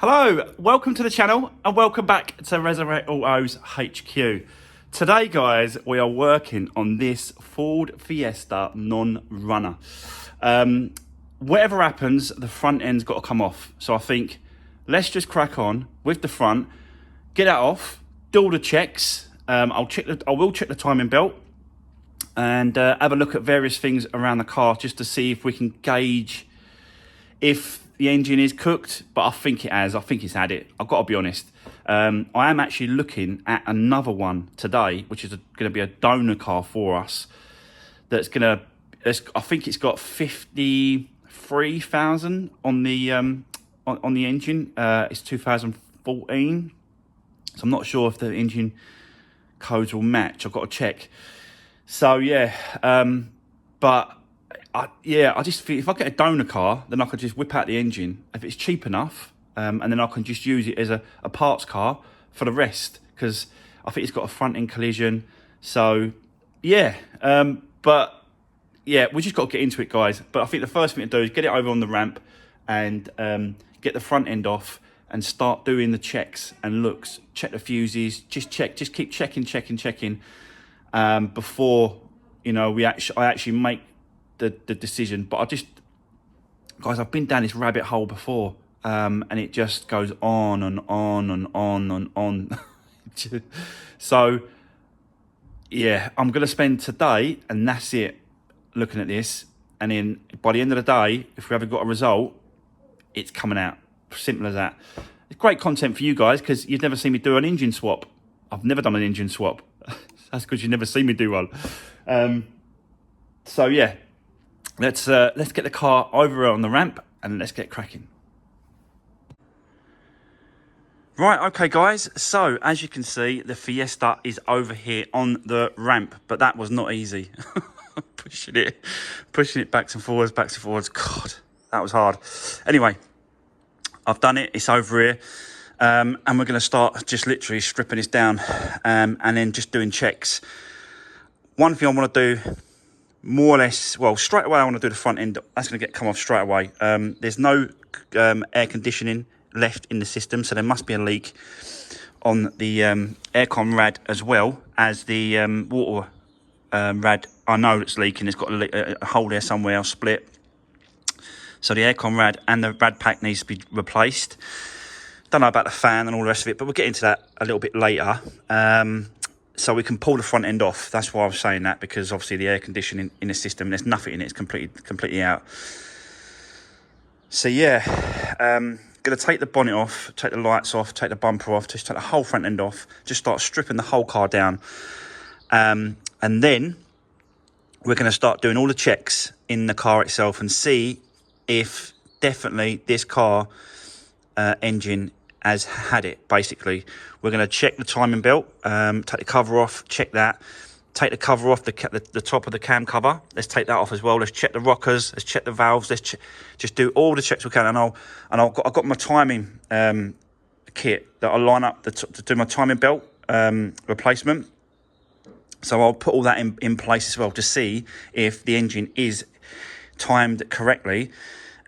Hello, welcome to the channel and welcome back to Resurwreck Autos HQ. Today guys, we are working on this Ford Fiesta non-runner. Whatever happens, the front end's got to come off. So I think let's just crack on with the front, get that off, do all the checks. I will check the timing belt and have a look at various things around the car just to see if we can gauge if the engine is cooked, but I think it has. I think it's had it. I've got to be honest. I am actually looking at another one today, which is going to be a donor car for us. That's going to, I think it's got 53,000 on the engine. It's 2014, so I'm not sure if the engine codes will match. I've got to check. So yeah, but. I just think if I get a donor car, then I could just whip out the engine if it's cheap enough, and then I can just use it as a parts car for the rest, because I think it's got a front end collision. So yeah, but yeah, we just got to get into it, guys. But I think the first thing to do is get it over on the ramp and get the front end off and start doing the checks and looks, check the fuses, just keep checking before, you know, I actually make the decision. But guys, I've been down this rabbit hole before, and it just goes on and on and on and on. So yeah, I'm gonna spend today, and that's it, looking at this, and then by the end of the day, if we haven't got a result, it's coming out. Simple as that. It's great content for you guys because you've never seen me do an engine swap. I've never done an engine swap. That's because you've never seen me do one. So yeah, let's get the car over on the ramp and let's get cracking. Right, okay guys, so as you can see, the Fiesta is over here on the ramp, but that was not easy. pushing it backwards and forwards. God, that was hard. Anyway, I've done it, it's over here, and we're going to start just literally stripping this down, and then just doing checks. One thing I want to do, more or less, well, straight away I want to do the front end. That's going to come off straight away. There's no air conditioning left in the system, so there must be a leak on the aircon rad as well as the water rad. I know it's leaking. It's got a hole there somewhere, I'll split. So the aircon rad and the rad pack needs to be replaced. Don't know about the fan and all the rest of it, but we'll get into that a little bit later. So we can pull the front end off. That's why I was saying that, because obviously the air conditioning in the system, there's nothing in it. It's completely out. So yeah, gonna take the bonnet off, take the lights off, take the bumper off, just take the whole front end off, just start stripping the whole car down. And then we're gonna start doing all the checks in the car itself and see if definitely this car engine has had it. Basically, we're going to check the timing belt, take the cover off, check that, take the cover off the top of the cam cover. Let's take that off as well. Let's check the rockers, let's check the valves, let's just do all the checks we can. And I've got my timing kit that I line up to do my timing belt replacement. So I'll put all that in place as well to see if the engine is timed correctly.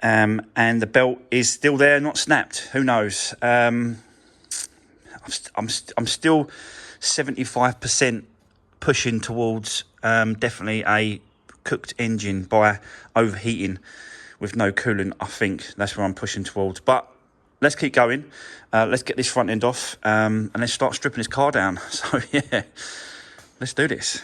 And the belt is still there, not snapped. Who knows? I'm still 75% pushing towards definitely a cooked engine by overheating with no coolant. I think that's where I'm pushing towards. But let's keep going. Let's get this front end off, and let's start stripping this car down. So yeah, let's do this.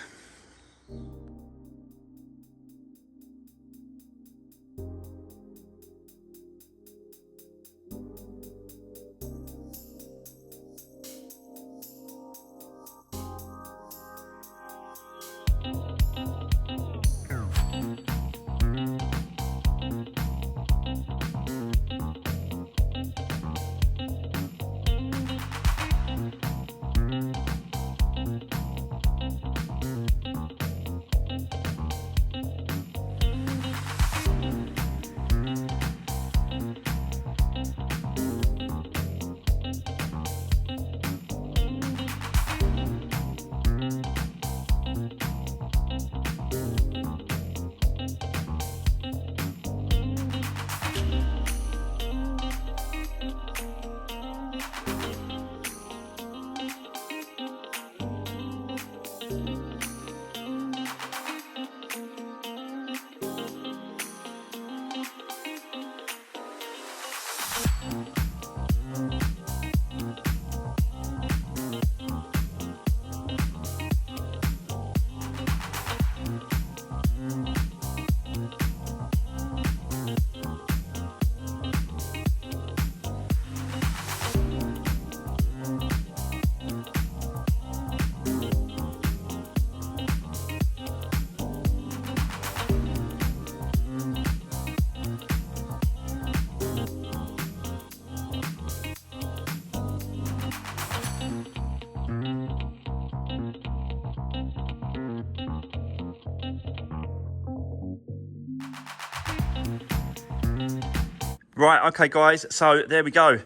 Right, okay, guys. So there we go.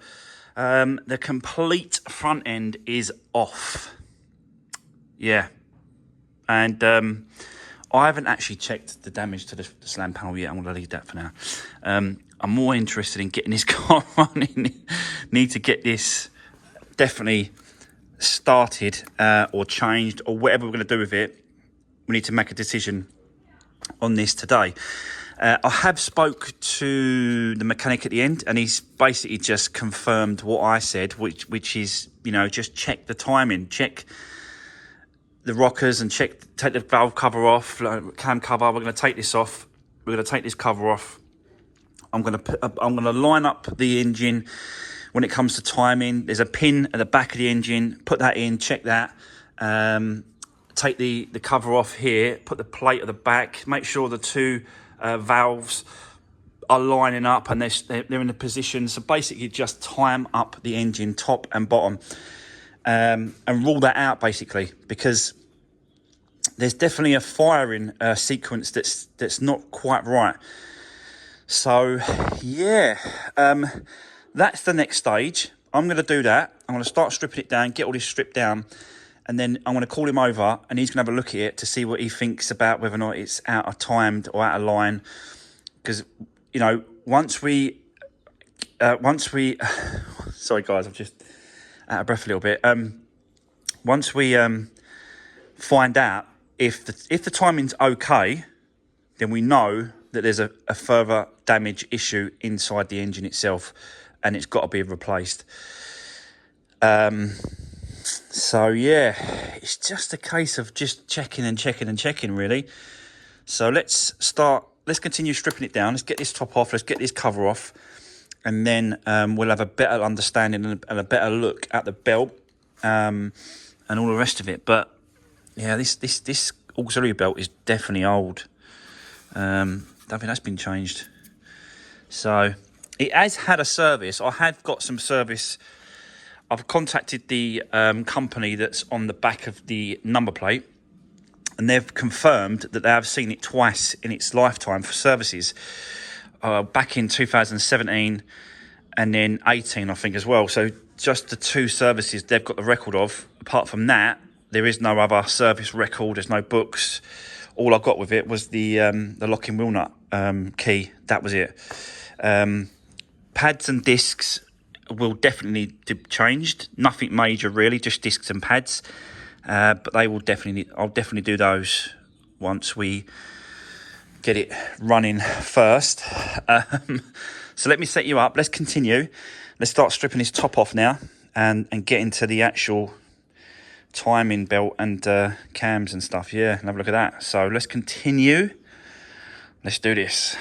The complete front end is off. Yeah. And I haven't actually checked the damage to the slam panel yet. I'm going to leave that for now. I'm more interested in getting this car running. Need to get this definitely started or changed or whatever we're going to do with it. We need to make a decision on this today. I have spoke to the mechanic at the end, and he's basically just confirmed what I said, which is, you know, just check the timing, check the rockers, and take the valve cover off, cam cover. We're going to take this off. We're going to take this cover off. I'm going to line up the engine when it comes to timing. There's a pin at the back of the engine. Put that in. Check that. Take the cover off here. Put the plate at the back. Make sure the two valves are lining up and they're in the position. So basically, just time up the engine top and bottom. And rule that out basically, because there's definitely a firing sequence that's not quite right. So yeah, that's the next stage. I'm going to do that. I'm going to start stripping it down, get all this stripped down, and then I'm going to call him over and he's going to have a look at it to see what he thinks about whether or not it's out of timed or out of line. Because, you know, once we sorry guys, I'm just out of breath a little bit. Once we find out if the timing's okay, then we know that there's a further damage issue inside the engine itself, and it's got to be replaced. So yeah, it's just a case of just checking and checking and checking, really. So let's continue stripping it down. Let's get this top off. Let's get this cover off, and then we'll have a better understanding and a better look at the belt and all the rest of it. But yeah, this auxiliary belt is definitely old. Don't think that's been changed. So it has had a service. I have got some service. I've contacted the company that's on the back of the number plate, and they've confirmed that they have seen it twice in its lifetime for services, back in 2017 and then 18, I think, as well. So just the two services they've got the record of. Apart from that, there is no other service record. There's no books. All I got with it was the locking wheel nut key. That was it. Pads and discs will definitely need to be changed. Nothing major really, just discs and pads. But they will definitely. I'll definitely do those once we get it running first. So let me set you up. Let's continue. Let's start stripping this top off now and get into the actual timing belt and cams and stuff. Yeah, and have a look at that. So let's continue. Let's do this.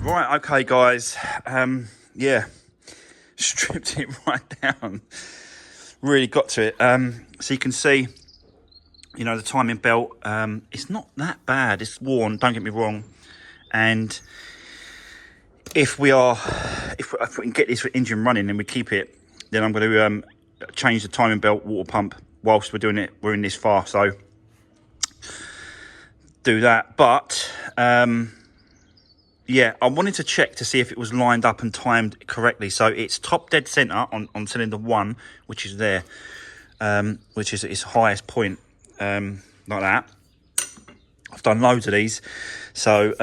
Right, okay, guys. Yeah, stripped it right down. Really got to it. So you can see, you know, the timing belt. It's not that bad. It's worn. Don't get me wrong. And if we can get this engine running and we keep it, then I'm going to change the timing belt water pump whilst we're doing it. We're in this far, so do that. But yeah, I wanted to check to see if it was lined up and timed correctly. So it's top dead center on cylinder 1, which is there, which is its highest point, like that. I've done loads of these. So,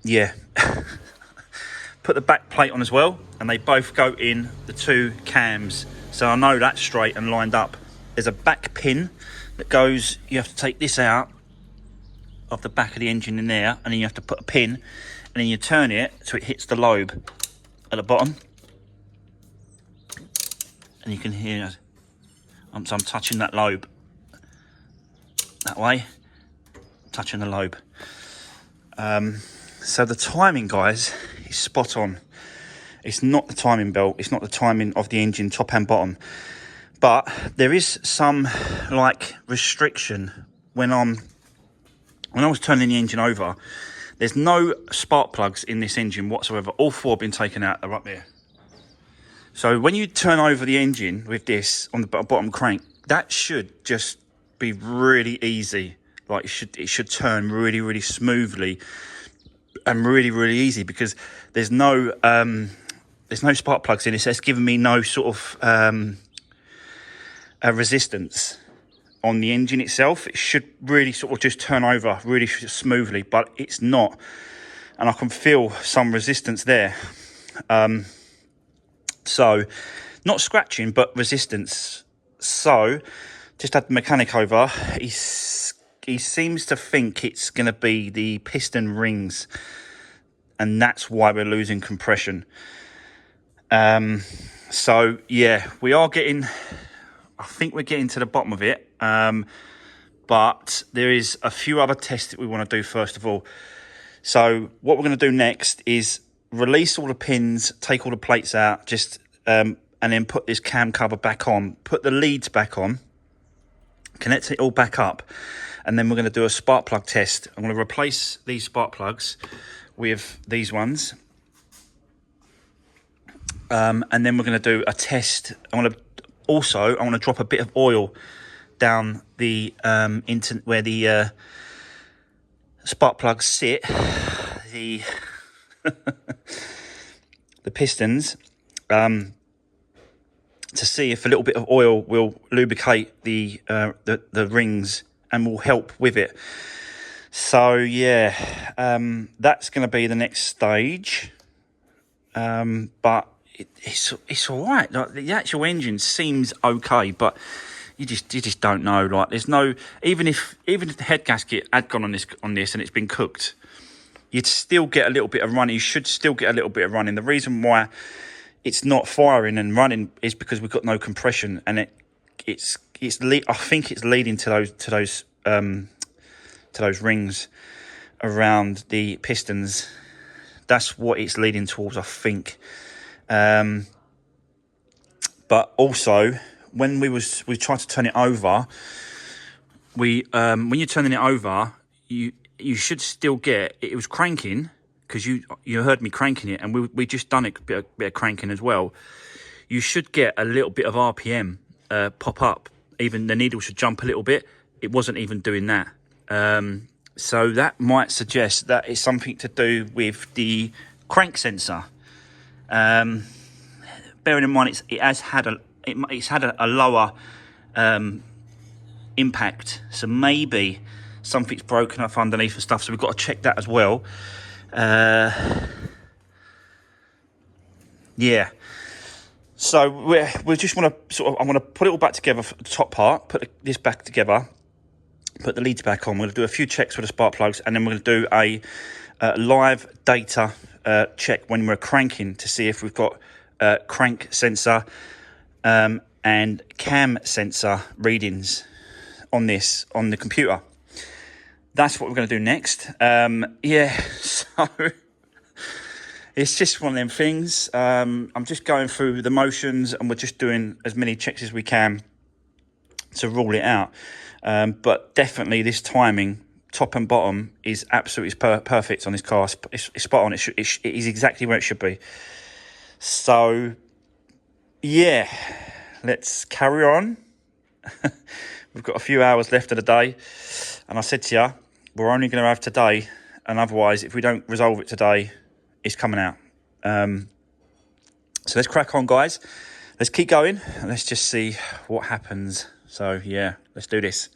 yeah. Put the back plate on as well, and they both go in the 2 cams. So I know that's straight and lined up. There's a back pin that goes, you have to take this out of the back of the engine in there, and then you have to put a pin, and then you turn it so it hits the lobe at the bottom. And you can hear, so I'm touching that lobe. That way, touching the lobe. So the timing, guys, is spot on. It's not the timing belt, it's not the timing of the engine top and bottom, but there is some like restriction when I was turning the engine over. There's no spark plugs in this engine whatsoever. All 4 have been taken out. They're up there. So when you turn over the engine with this on the bottom crank, that should just be really easy. Like it should turn really, really smoothly and really, really easy, because there's no spark plugs in it. So it's given me no sort of a resistance on the engine itself. It should really sort of just turn over really smoothly, but it's not, and I can feel some resistance there. So not scratching, but resistance. So just had the mechanic over. He seems to think it's going to be the piston rings, and that's why we're losing compression. So yeah, we are getting, I think we're getting to the bottom of it. But there is a few other tests that we want to do first of all. So what we're going to do next is release all the pins, take all the plates out, just and then put this cam cover back on, put the leads back on, connect it all back up, and then we're going to do a spark plug test. I'm going to replace these spark plugs with these ones, and then we're going to do a test. I want to drop a bit of oil down the into where the spark plugs sit, the the pistons, to see if a little bit of oil will lubricate the rings and will help with it. So yeah, that's going to be the next stage. But it's all right. Like, the actual engine seems okay, but you just don't know. Like, there's no, even if the head gasket had gone on this and it's been cooked, you'd still get a little bit of running. You should still get a little bit of running. The reason why it's not firing and running is because we've got no compression, and I think it's leading to those rings around the pistons. That's what it's leading towards, I think. But also, when we tried to turn it over, when you're turning it over, you should still get, it was cranking, because you heard me cranking it, and we just done a bit of cranking as well. You should get a little bit of RPM pop up. Even the needle should jump a little bit. It wasn't even doing that. So that might suggest that it's something to do with the crank sensor. Bearing in mind it's had a lower impact, so maybe something's broken up underneath and stuff. So we've got to check that as well. Yeah. So we just want to I want to put it all back together for the top part. Put this back together. Put the leads back on. We're going to do a few checks with the spark plugs, and then we're going to do a live data check when we're cranking to see if we've got crank sensor and cam sensor readings on the computer. That's what we're going to do next. Yeah, so it's just one of them things. I'm just going through the motions, and we're just doing as many checks as we can to rule it out. But definitely this timing, top and bottom, is absolutely perfect on this car. It's spot on. It is exactly where it should be. So, yeah, let's carry on. We've got a few hours left of the day. And I said to you, we're only going to have today. And otherwise, if we don't resolve it today, it's coming out. So let's crack on, guys. Let's keep going. And let's just see what happens. So, yeah, let's do this.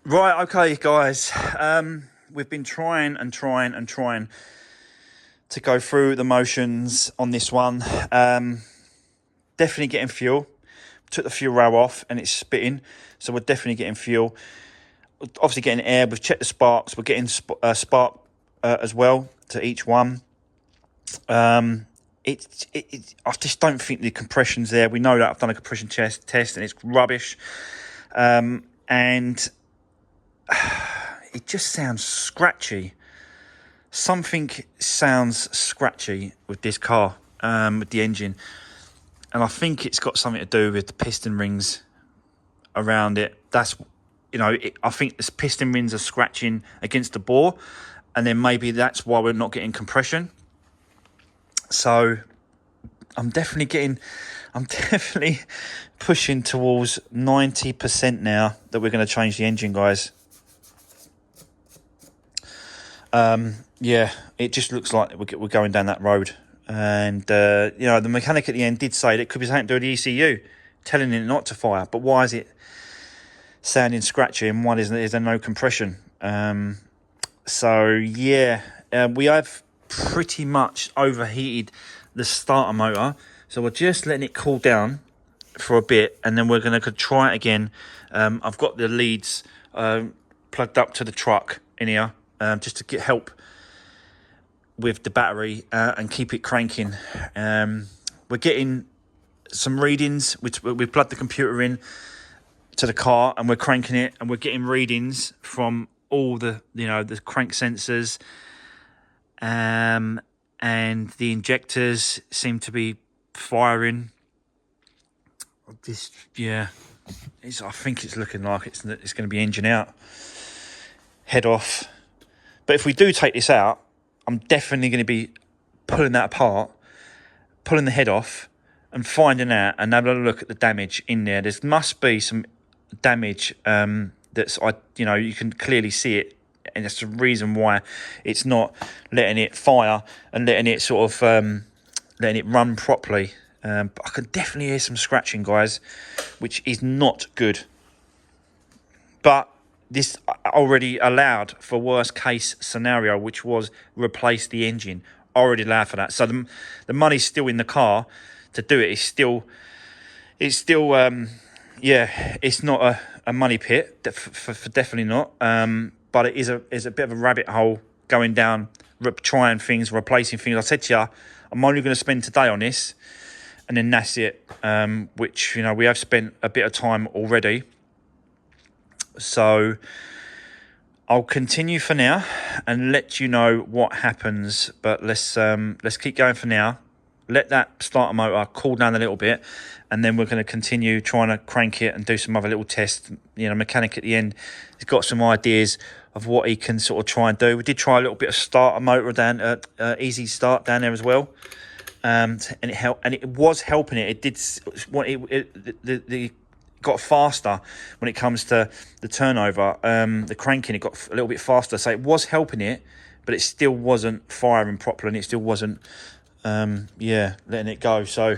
Right, okay, guys. We've been trying to go through the motions on this one. Definitely getting fuel. Took the fuel rail off and it's spitting, so we're definitely getting fuel. Obviously getting air. We've checked the sparks. We're getting spark as well to each one. I just don't think the compression's there. We know that I've done a compression test and it's rubbish. And it just sounds scratchy. Something sounds scratchy with this car, with the engine. And I think it's got something to do with the piston rings around it. That's, I think the piston rings are scratching against the bore. And then maybe that's why we're not getting compression. So I'm definitely pushing towards 90% now that we're going to change the engine, guys. Yeah, it just looks like we're going down that road. And, the mechanic at the end did say that it could be something to do with the ECU, telling it not to fire. But why is it sounding scratchy and why is there no compression? So, yeah, we have pretty much overheated the starter motor. So we're just letting it cool down for a bit. And then we're going to try it again. I've got the leads plugged up to the truck in here just to get help with the battery and keep it cranking. We're getting some readings, which we plugged the computer in to the car and we're cranking it, and we're getting readings from all the the crank sensors, and the injectors seem to be firing. I think it's looking like it's going to be engine out, head off. But if we do take this out, I'm definitely going to be pulling that apart, pulling the head off and finding out and having a look at the damage in there. There must be some damage that's, you can clearly see it. And that's the reason why it's not letting it fire and letting it sort of, letting it run properly. But I can definitely hear some scratching, guys, which is not good. But this already allowed for worst case scenario, which was replace the engine. Already allowed for that. So the money's still in the car to do it. It's still it's not a money pit, for definitely not. But it is a bit of a rabbit hole going down, trying things, replacing things. I said to you, I'm only going to spend today on this, and then that's it. Which we have spent a bit of time already. So I'll continue for now and let you know what happens. But let's keep going for now. Let that starter motor cool down a little bit, and then we're going to continue trying to crank it and do some other little tests. Mechanic at the end has got some ideas of what he can sort of try and do. We did try a little bit of starter motor down, easy start down there as well, and it helped. And it was helping it. It did. The got faster when it comes to the turnover, the cranking. It got a little bit faster, so it was helping it, but it still wasn't firing properly, and it still wasn't letting it go. So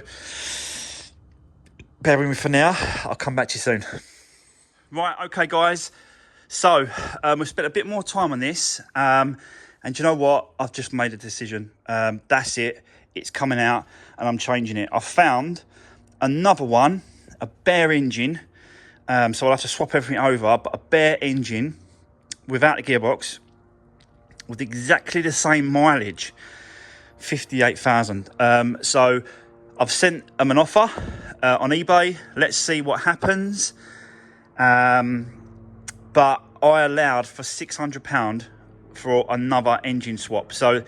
bear with me for now. I'll come back to you soon. Right, okay, guys, so we've spent a bit more time on this, and you know what, I've just made a decision. That's it, it's coming out and I'm changing it. I found another one, a bare engine, so I'll have to swap everything over, but a bare engine without the gearbox with exactly the same mileage, 58,000. So I've sent them an offer on eBay. Let's see what happens. But I allowed for £600 for another engine swap. So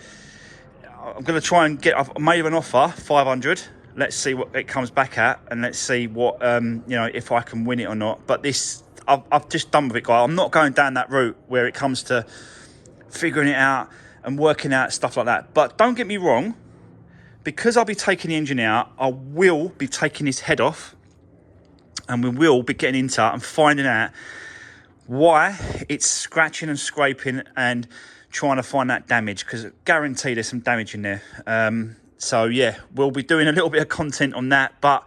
I'm going to try and I've made an offer, 500. Let's see what it comes back at, and let's see what, if I can win it or not. But this, I've just done with it, guys. I'm not going down that route where it comes to figuring it out and working out stuff like that. But don't get me wrong, because I'll be taking the engine out, I will be taking this head off, and we will be getting into it and finding out why it's scratching and scraping and trying to find that damage, because I guarantee there's some damage in there. So yeah, we'll be doing a little bit of content on that, but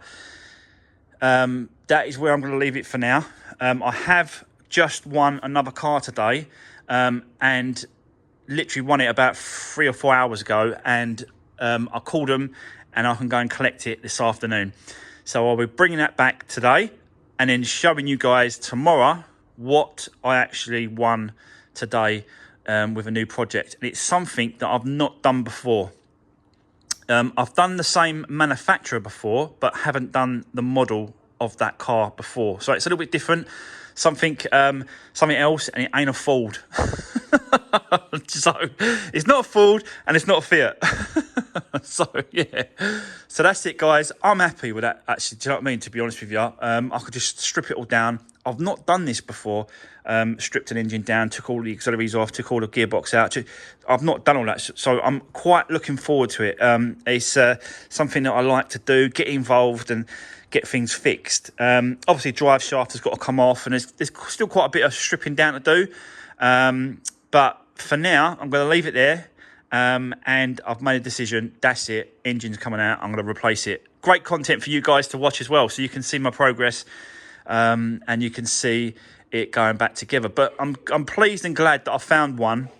that is where I'm going to leave it for now. I have just won another car today, and literally won it about 3 or 4 hours ago, and I called them and I can go and collect it this afternoon. So I'll be bringing that back today and then showing you guys tomorrow what I actually won today with a new project. And it's something that I've not done before. I've done the same manufacturer before, but haven't done the model of that car before. So it's a little bit different. Something else, and it ain't a Ford. So it's not a Ford and it's not a Fiat. So yeah, so that's it, guys. I'm happy with that, actually. Do you know what I mean? To be honest with you, I could just strip it all down. I've not done this before. Stripped an engine down, took all the auxiliaries off, took all the gearbox out. I've not done all that, so I'm quite looking forward to it. It's something that I like to do, get involved and get things fixed. Obviously, drive shaft has got to come off, and there's still quite a bit of stripping down to do. But for now, I'm going to leave it there. And I've made a decision. That's it. Engine's coming out. I'm going to replace it. Great content for you guys to watch as well, so you can see my progress, and you can see it going back together. But I'm pleased and glad that I found one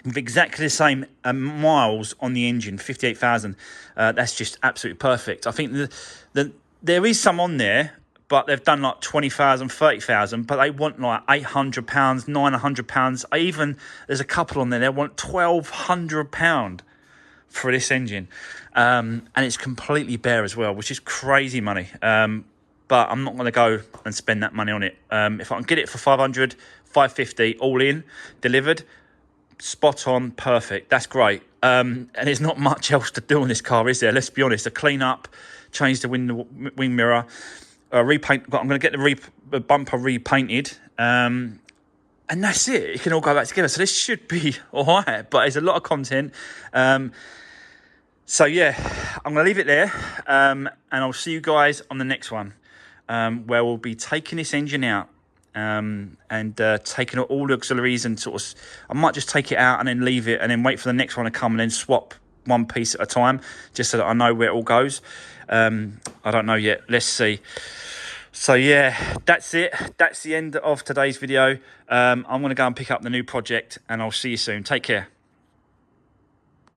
with exactly the same miles on the engine, 58,000. That's just absolutely perfect. I think there is some on there, but they've done like 20,000, 30,000, but they want like £800, £900. There's a couple on there, they want £1,200 for this engine. And it's completely bare as well, which is crazy money. But I'm not going to go and spend that money on it. If I can get it for 500, 550, all in, delivered, spot on, perfect. That's great. And there's not much else to do on this car, is there? Let's be honest. A clean up, change the wing mirror, repaint. I'm going to get the bumper repainted, and that's it. It can all go back together. So this should be all right. But there's a lot of content. So yeah, I'm going to leave it there, and I'll see you guys on the next one, where we'll be taking this engine out. And taking all the auxiliaries and sort of, I might just take it out and then leave it and then wait for the next one to come and then swap one piece at a time, just so that I know where it all goes. I don't know yet. Let's see. So yeah, that's it. That's the end of today's video. I'm going to go and pick up the new project, and I'll see you soon. Take care.